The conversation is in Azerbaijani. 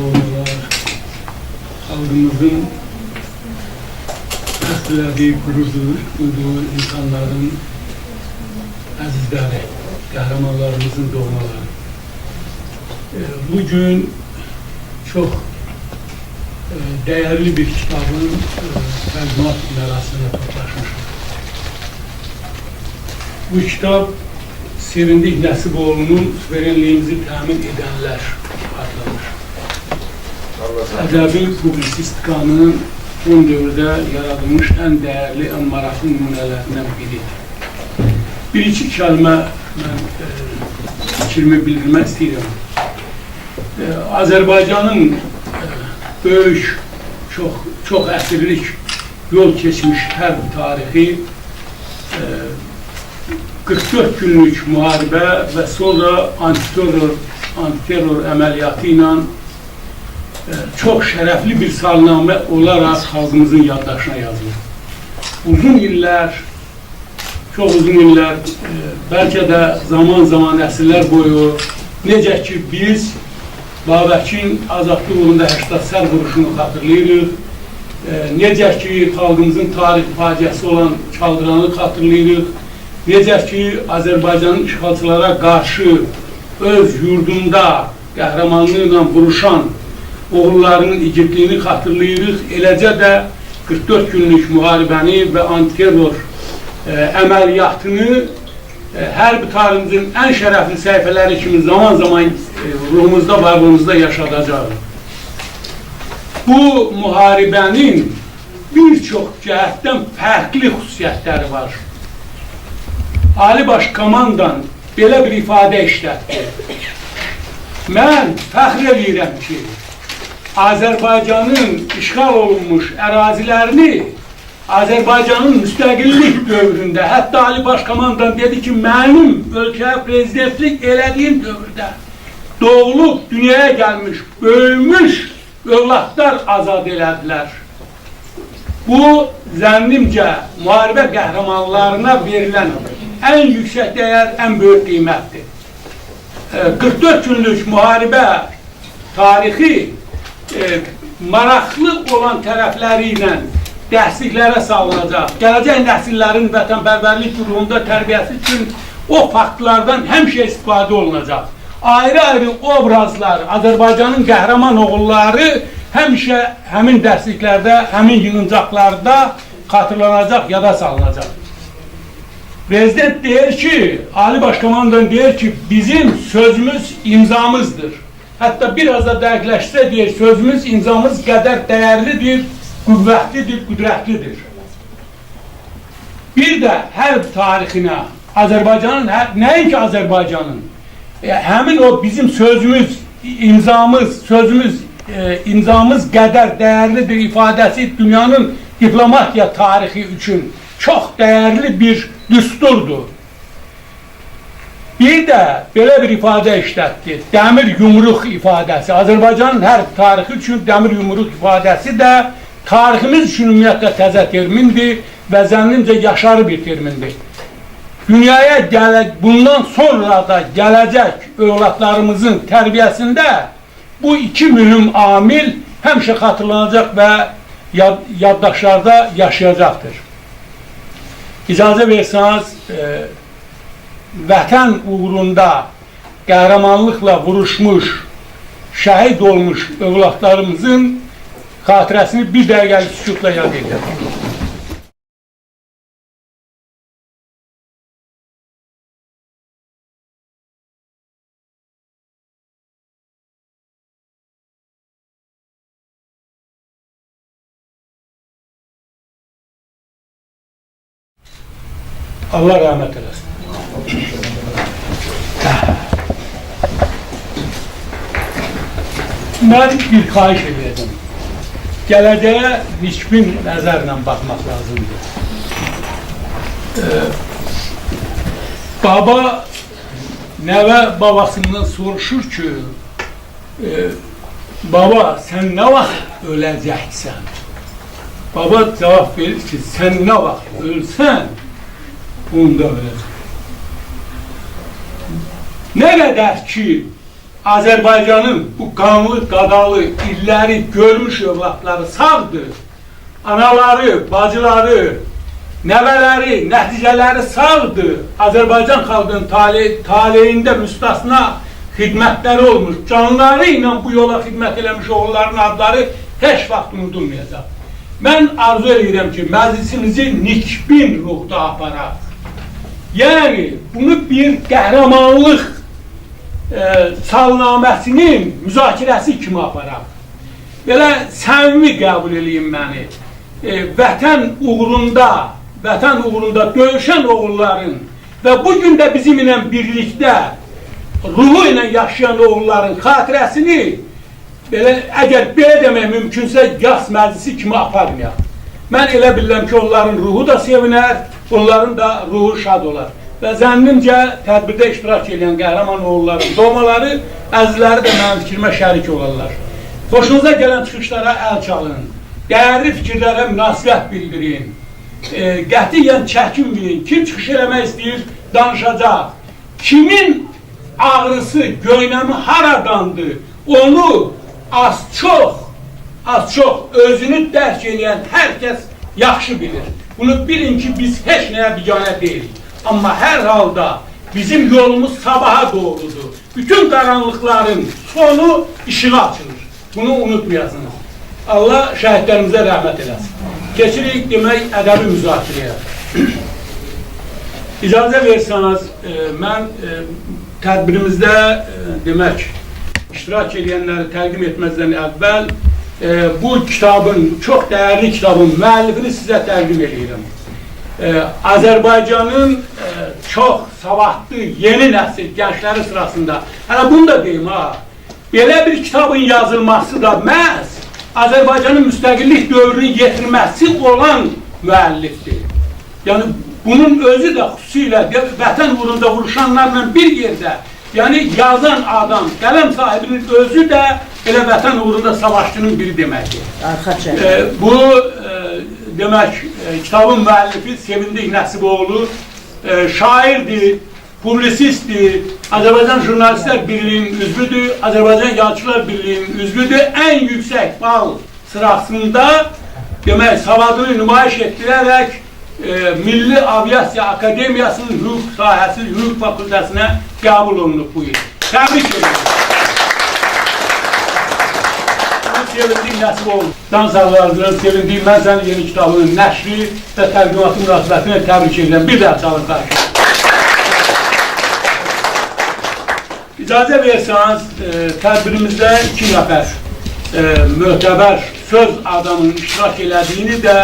doğmalar, halkımızın bəstələdiyi, qurduğu insanların əzizləri, qəhrəmanlarımızın doğmaları. Bugün çox değerli bir kitabın tərcümat mərasımına toplaşmışıq. Bu kitap Sevindik Nəsiboğlu'nun suverenliğimizi təmin edenler adlanır. Ədəbi publisistikanın son dövrdə yaradılmış ən dəyərli, ən maraqlı nümunələrindən biridir. Bir-iki kəlmə mən fikrimi bildirmək istəyirəm. Azərbaycanın böyük, çox əsirlik yol keçmiş hərb tarixi 44 günlük müharibə və sonra antiterror əməliyyatı ilə çox şərəfli bir salnamə olaraq xalqımızın yaddaşına yazılır. Uzun illər, çox uzun illər, bəlkə də zaman əsrlər boyu necə ki biz Babəkin azadlıq uğrunda 80 sər vuruşunu xatırlayırıq, necə ki xalqımızın tarix faciəsi olan Çaldıranı xatırlayırıq, necə ki Azərbaycanın işğalçılara qarşı öz yurdunda qəhrəmanlıqla vuruşan oğullarının igidliyini xatırlayırıq, eləcə də 44 günlük müharibəni və antiterror əməliyyatını hərbi tariximizin ən şərəfli səhifələri kimi zaman ruhumuzda, varlığımızda yaşadacaq. Bu müharibənin bir çox cəhətdən fərqli xüsusiyyətləri var. Ali Baş Komandan belə bir ifadə işlətdi. Mən fəxr edirəm ki, Azərbaycanın işğal olunmuş ərazilərini Azərbaycanın müstəqillik dövründə, hətta Ali Baş Komandan dedi ki, mənim ölkəyə prezidentlik elədiyim dövrdə doğulub, dünyaya gəlmiş, böyümüş övladlar azad elədilər. Bu, zənnimcə, müharibə qəhrəmanlarına verilən ən yüksək dəyər, ən böyük qiymətdir. 44 günlük müharibə tarixi maraqlı olan tərəfləri ilə dərsliklərə salınacaq. Gələcək nəsillərin vətənpərvərlik ruhunda tərbiyəsi üçün o faktlardan həmişə istifadə olunacaq. Ayrı-ayrı obrazlar, Azərbaycanın qəhrəman oğulları həmişə həmin dərsliklərdə, həmin yığıncaqlarda xatırlanacaq, yada salınacaq. Prezident deyir ki, Ali Baş Komandan deyir ki, bizim sözümüz imzamızdır. Hətta biraz da dəqiqləşsə deyir, sözümüz imzamız qədər dəyərlidir, qüvvətlidir, qüdrətlidir. Bir də hərb tarixinə, Azərbaycanın, nəinki Azərbaycanın, həmin o bizim sözümüz, imzamız qədər dəyərlidir ifadəsi dünyanın diplomatiya tarixi üçün çox dəyərli bir düsturdur. Bir də belə bir ifadə işlətdi, dəmir yumruq ifadəsi. Azərbaycanın hərb tarixi üçün dəmir yumruq ifadəsi də tariximiz üçün ümumiyyətlə təzə termindir və zənnimcə yaşarı bir termindir. Dünyaya bundan sonra da gələcək övladlarımızın tərbiyəsində bu iki mühüm amil həmişə xatırlanacaq və yaddaşlarda yaşayacaqdır. İcazə versəniz, vətən uğrunda qəhrəmanlıqla vuruşmuş, şəhid olmuş övladlarımızın xatirəsini bir dəqiqəlik sükutla yad edir. Allah rəhmət eləsin. Mən bir xahiş edəcəm. Gələcəyə nikbin nəzərlə baxmaq lazımdır. Baba nəvə babasından soruşur ki, baba sən nə vaxt öləcəksən? Baba cavab verir ki, sən nə vaxt ölsən, onda öləcək. Nə qədər ki Azərbaycanın bu qanlı, qadalı illəri görmüş övladları sağdır. Anaları, bacıları, nəvələri, nəticələri sağdır. Azərbaycan xalqının taleyində müstəsna xidmətləri olmuş. Canları ilə bu yola xidmət eləmiş oğulların adları heç vaxt unudulmayacaq. Mən arzu edirəm ki, məclisimizi nikbin ruhda aparaq. Yəni, bunu bir qəhrəmanlıq salnaməsinin müzakirəsi kimi aparaq. Belə səmimi qəbul edeyim məni. Vətən uğrunda döyüşən oğulların və bugün də bizim ilə birlikdə ruhu ilə yaşayan oğulların xatirəsini əgər belə demək mümkünsə yas məclisi kimi aparmayaq. Mən elə bilirəm ki, onların ruhu da sevinər, onların da ruhu şad olar. Və zənnimcə tədbirdə iştirak edən qəhrəman oğulların doğmaları, əzizləri də mənim fikrimə şərik olarlar. Xoşunuza gələn çıxışlara əl çalın, dəyərli fikirlərə münasibət bildirin, qətiyyən çəkinməyin. Kim çıxış eləmək istəyir, danışacaq. Kimin ağrısı, göynəmi haradandır, onu az çox özünü dərk edən hər kəs yaxşı bilir. Bunu bilin ki, biz heç nəyə biganə deyilik. Amma hər halda bizim yolumuz sabaha doğrudur. Bütün qaranlıqların sonu işığa açılır. Bunu unutmayasınız. Allah şəhidlərimizə rəhmət eləsin. Keçirik demək ədəbi müzakirəyə. İcazə versəniz, mən tədbirimizdə demək iştirak edənləri təqdim etməzdən əvvəl bu kitabın, çox dəyərli kitabın müəllifini sizə təqdim edirəm. Azərbaycanın çox savadlı, yeni nəsil gəncləri sırasında, hələ bunu da deyim ha, belə bir kitabın yazılması da məhz Azərbaycanın müstəqillik dövrünü yetirməsi olan müəllifdir. Yəni, bunun özü də xüsusilə vətən uğrunda vuruşanlarla bir yerdə, yəni yazan adam, qələm sahibinin özü də elə vətən uğrunda savaşçının biri deməkdir. Bu, demək, kitabın müəllifi Sevindik Nəsiboğlu şairdir, publisistdir, Azərbaycan Jurnalistlər Birliyinin üzvüdür, Azərbaycan Yazıçılar Birliyinin üzvüdür. Ən yüksək bal sırasında demək, savadını nümayiş etdirərək Milli Aviasiya Akademiyasının hüquq sahəsi, hüquq fakültəsinə qəbul olunub bu il. Təbrik edirəm. Sevindik Nəsiboğlu. Dan sağlarınızdan sevindik. Mən sənin yeni kitabının nəşri və tərcümatı münasibətinə təbrik edirəm. Bir də çalın qarşı. İcazə versəniz, tədbirimizdə 2 nəfər möhtəbər söz adamının iştirak elədiyini də